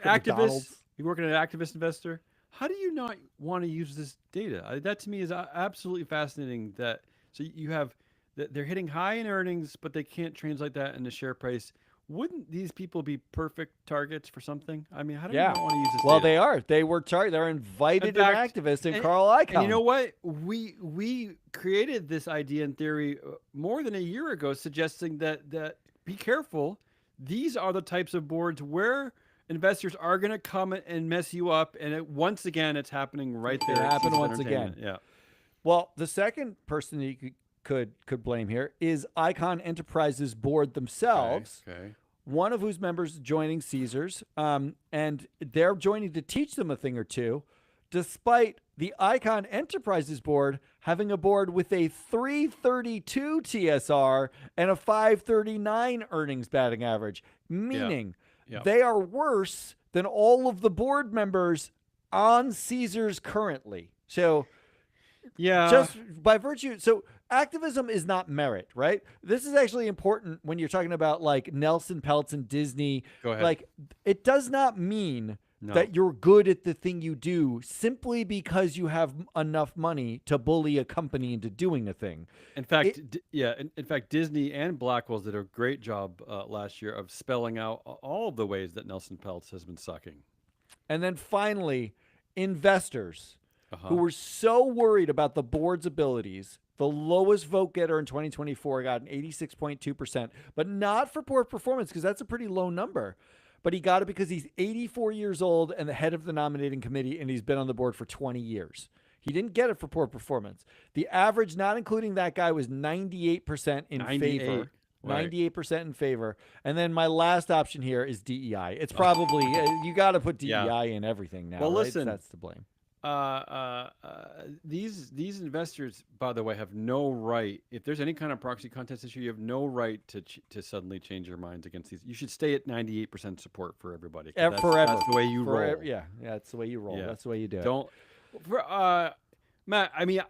Activist, you work at an activist investor. How do you not want to use this data? That to me is absolutely fascinating. So you have they're hitting high in earnings, but they can't translate that into share price. Wouldn't these people be perfect targets for something? I mean, how do you not want to use this data? They are. They were They're invited activists in Carl Icahn. And you know what? We created this idea in theory more than a year ago, suggesting that be careful. These are the types of boards where investors are going to come and mess you up, and once again, it's happening right there. It happened once again. Yeah. Well, the second person that you could blame here is Icahn Enterprises board themselves. Okay. One of whose members joining Caesars, and they're joining to teach them a thing or two, despite the Icahn Enterprises board having a board with a 332 TSR and a 539 earnings batting average, meaning they are worse than all of the board members on Caesars currently. So, just by virtue, activism is not merit, right? This is actually important when you're talking about like Nelson Peltz and Disney. Go ahead. Like, it does not mean No. that you're good at the thing you do simply because you have enough money to bully a company into doing a thing. In fact, in fact, Disney and Blackwell's did a great job last year of spelling out all of the ways that Nelson Peltz has been sucking. And then finally, investors who Uh-huh. were so worried about the board's abilities. The lowest vote getter in 2024 got an 86.2%, but not for poor performance because that's a pretty low number. But he got it because he's 84 years old and the head of the nominating committee, and he's been on the board for 20 years. He didn't get it for poor performance. The average, not including that guy, was 98% in 98. favor. Right. 98% in favor. And then my last option here is DEI. It's probably, you got to put DEI in everything now. Well, right? listen, That's to blame. These investors, by the way, have no right. If there's any kind of proxy contest issue, you have no right to suddenly change your minds against these. You should stay at 98% support for everybody. Forever. That's the way you roll. Yeah, that's the way you roll. Yeah. That's the way you do it. Don't, for, Matt. I mean,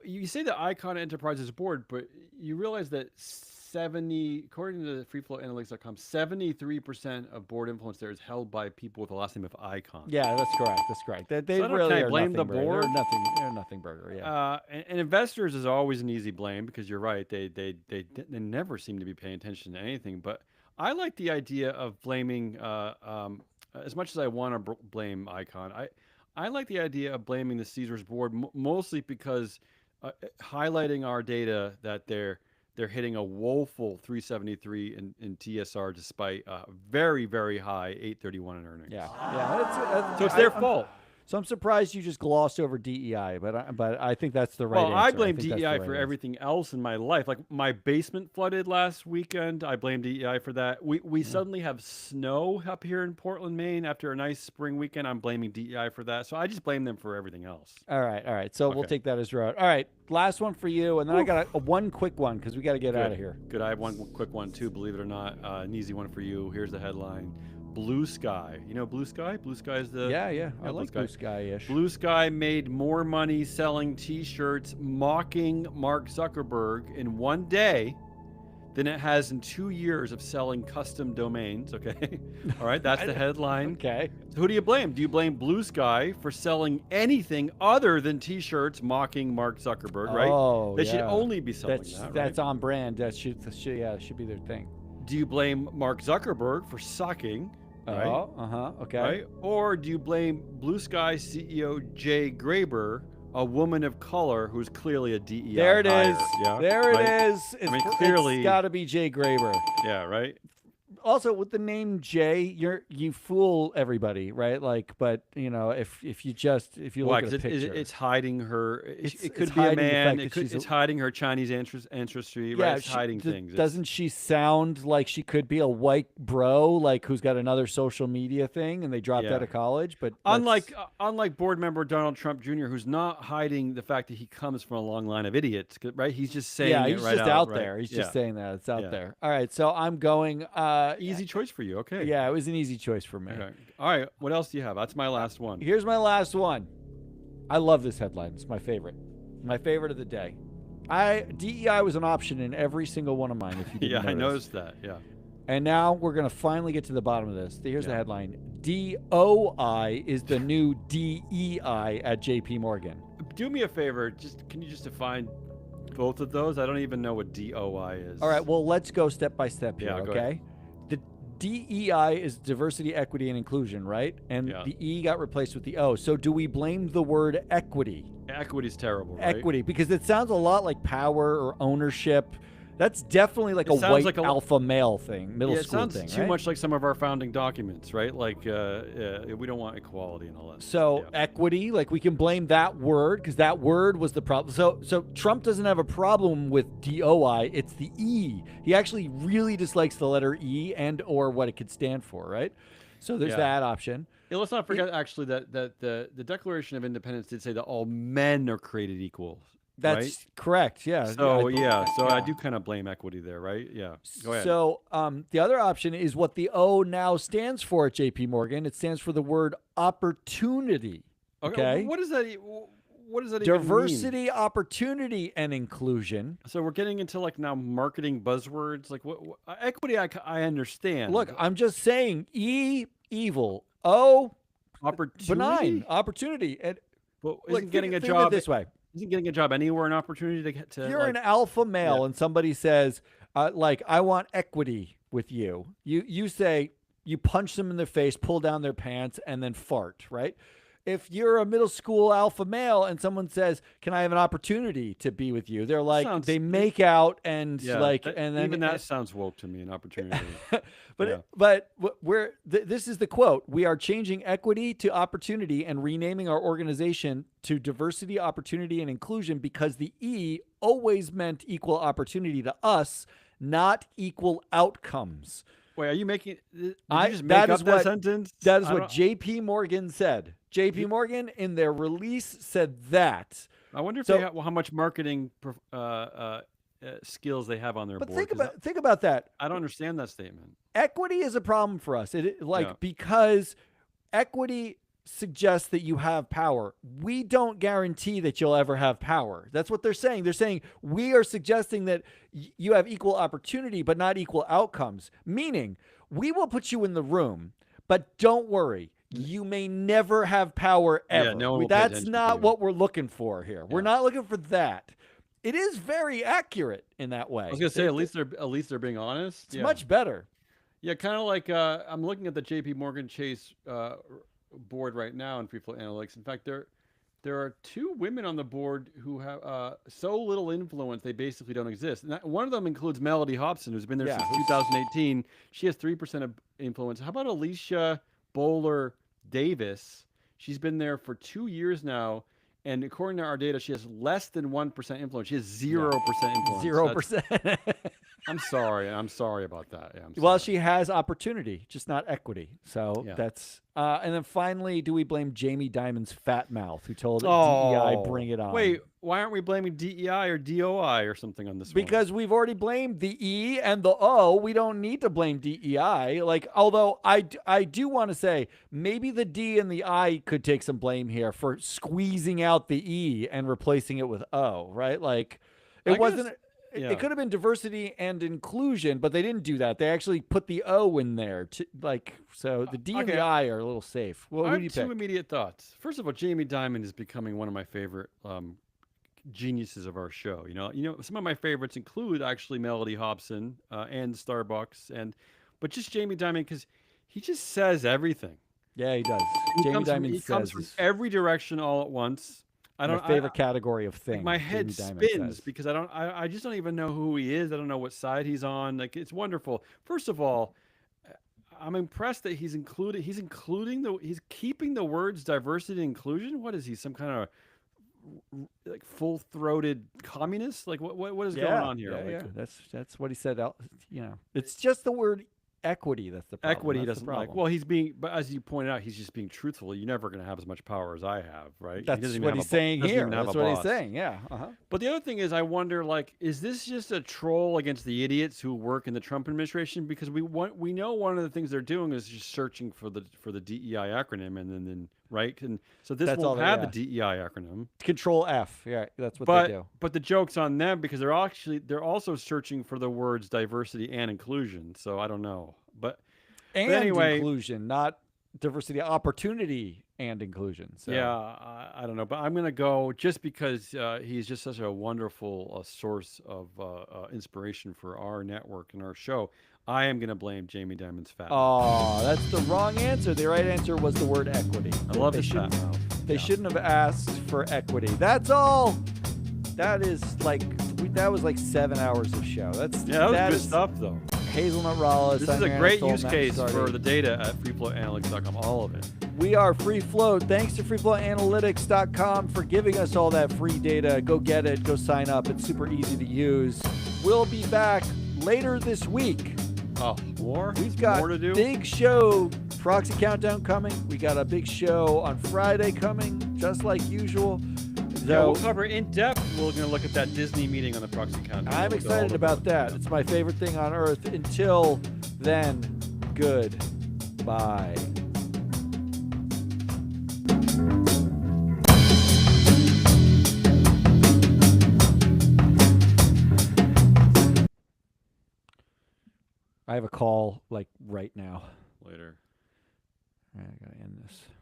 you say the Icon Enterprises board, but you realize that 70, according to freeflowanalytics.com, 73% of board influence there is held by people with the last name of Icon. Yeah, that's correct. That's correct. They So really are blame the nothing burger. board. They're nothing burger. Yeah. And investors is always an easy blame because you're right. They never seem to be paying attention to anything. But I like the idea of blaming. As much as I want to blame Icon, I like the idea of blaming the Caesars board mostly because highlighting our data that they're hitting a woeful 373 in TSR despite very, very high 831 in earnings. Yeah. So it's their fault. So I'm surprised you just glossed over DEI, but I think that's the right answer. Well, I blame think that's DEI the right for answer. everything else in my life. Like my basement flooded last weekend. I blame DEI for that. We suddenly have snow up here in Portland, Maine after a nice spring weekend. I'm blaming DEI for that. So I just blame them for everything else. All right. So we'll take that as road. All right, last one for you, and then I got one quick one because we got to get out of here. Good. I have one quick one too. Believe it or not, an easy one for you. Here's the headline. Blue Sky. You know Blue Sky? Blue Sky is the... Yeah. I like Blue Sky-ish. Blue Sky made more money selling T-shirts mocking Mark Zuckerberg in one day than it has in 2 years of selling custom domains, okay? All right, that's the headline. Okay. So who do you blame? Do you blame Blue Sky for selling anything other than T-shirts mocking Mark Zuckerberg, right? Oh, They should only be selling That's right? on brand. That should be their thing. Do you blame Mark Zuckerberg for sucking? Right? Okay. Right? Or do you blame Blue Sky CEO Jay Graber, a woman of color who's clearly a DEI There it hire? is. Yeah, There right? it is. Clearly, it's got to be Jay Graber. Yeah, right. Also, with the name Jay, you fool everybody, right? Like, but you know, if you look at a picture, it's hiding her. It could it's be a hiding the man. fact that It's hiding her Chinese ancestry. yeah, Right? It's hiding things. Doesn't she sound like she could be a white bro, like who's got another social media thing, and they dropped out of college? But unlike board member Donald Trump Jr., who's not hiding the fact that he comes from a long line of idiots, right? He's just saying he's right just out there. right? He's just saying that it's out there. All right, so I'm going. Easy choice for you. Okay. Yeah, it was an easy choice for me. Okay. All right. What else do you have? That's my last one. Here's my last one. I love this headline. It's my favorite. My favorite of the day. DEI was an option in every single one of mine. If you didn't I notice. noticed that. Yeah. And now we're going to finally get to the bottom of this. Here's the headline. DOI is the new DEI at JP Morgan. Do me a favor. Can you just define both of those? I don't even know what DOI is. All right. Well, let's go step by step here, go okay? ahead. The DEI is diversity, equity, and inclusion, right? And the E got replaced with the O. So do we blame the word equity? Equity's terrible, right? Equity, because it sounds a lot like power or ownership. That's definitely like a white alpha male thing, middle school thing. It sounds too much like some of our founding documents, right? Like we don't want equality and all that. So equity, like we can blame that word because that word was the problem. So Trump doesn't have a problem with DOI. It's the E. He actually really dislikes the letter E and or what it could stand for, right? So there's that option. Yeah, let's not forget actually that the Declaration of Independence did say that all men are created equal. That's correct. Yeah. So I do kind of blame equity there, right? Yeah. Go ahead. So the other option is what the O now stands for at JP Morgan. It stands for the word opportunity. Okay. What does that? What does that Diversity, even mean? opportunity, and inclusion. So we're getting into like now marketing buzzwords. Like what equity? I understand. Look, I'm just saying evil. Opportunity? benign opportunity. And But look, getting a think of job it this way. Isn't getting a job anywhere an opportunity to get to? If you're an alpha male and somebody says, I want equity with you, you say, you punch them in the face, pull down their pants, and then fart, right? If you're a middle school alpha male and someone says, "Can I have an opportunity to be with you?" They're like, they make out and and then even that sounds woke to me, an opportunity. But this is the quote: "We are changing equity to opportunity and renaming our organization to diversity, opportunity, and inclusion because the E always meant equal opportunity to us, not equal outcomes." Wait, are you making? Did you just make up that sentence? That is what J.P. Morgan said. J.P. Morgan in their release said that. I wonder if they have, how much marketing skills they have on their board. Think about that. I don't understand that statement. Equity is a problem for us. Because equity suggests that you have power. We don't guarantee that you'll ever have power. That's what they're saying. They're saying we are suggesting that you have equal opportunity, but not equal outcomes. Meaning, we will put you in the room, but don't worry. You may never have power ever. Yeah, no one will That's not what we're looking for here. We're not looking for that. It is very accurate in that way. I was gonna say at least they're being honest. It's much better. Yeah, kind of like I'm looking at the J.P. Morgan Chase board right now in Free Float Analytics. In fact, there are two women on the board who have so little influence they basically don't exist. And one of them includes Melody Hobson, who's been there since 2018. She has 3% of influence. How about Alicia Bowler Davis? She's been there for 2 years now, and according to our data, she has less than 1% influence. She has 0% influence. 0%. I'm sorry about that. Yeah, well, she has opportunity, just not equity. So that's and then finally, do we blame Jamie Dimon's fat mouth who told DEI bring it on? Wait, why aren't we blaming DEI or DOI or something on this one? Because we've already blamed the E and the O. We don't need to blame DEI. Although I do want to say maybe the D and the I could take some blame here for squeezing out the E and replacing it with O, right? It wasn't. It could have been diversity and inclusion, but they didn't do that. They actually put the O in there. So the D and the I are a little safe. Well, I have two immediate thoughts. First of all, Jamie Dimon is becoming one of my favorite geniuses of our show. You know, some of my favorites include actually Melody Hobson and Starbucks, but just Jamie Dimon because he just says everything. Yeah, he does. He comes from every direction all at once. My favorite category of thing. My head spins because I just don't even know who he is. I don't know what side he's on. It's wonderful. First of all, I'm impressed that he's keeping the words diversity and inclusion. What is he? Some kind of full-throated communist? What is going on here? That's what he said. It's just the word equity. That's the problem. Equity doesn't like. Well, but as you pointed out, he's just being truthful. You're never going to have as much power as I have, right? That's what he's saying here. That's what he's saying. Yeah. But the other thing is, I wonder, is this just a troll against the idiots who work in the Trump administration? Because we know one of the things they're doing is just searching for the DEI acronym, and then right, and so this won't have the DEI acronym. Control F. Yeah, that's what they do. But the joke's on them because they're also searching for the words diversity and inclusion. So I don't know, but anyway, inclusion, not diversity, opportunity and inclusion. So. Yeah, I don't know, but I'm gonna go just because he's just such a wonderful source of inspiration for our network and our show. I am going to blame Jamie Dimon's fat mouth. Oh, that's the wrong answer. The right answer was the word equity. I love his fat mouth. They shouldn't have asked for equity. That's all. That was like 7 hours of show. That was good stuff, though. Hazelnut Rallis. This is a great use case for the data at freefloatanalytics.com, all of it. We are Free Float. Thanks to freefloatanalytics.com for giving us all that free data. Go get it. Go sign up. It's super easy to use. We'll be back later this week. Oh, we've got more to do. Big show, Proxy Countdown coming. We got a big show on Friday coming, just like usual. We'll cover in depth. We're going to look at that Disney meeting on the Proxy Countdown. I'm excited about that. It's my favorite thing on earth. Until then, goodbye. I have a call right now. Later. All right, I gotta end this.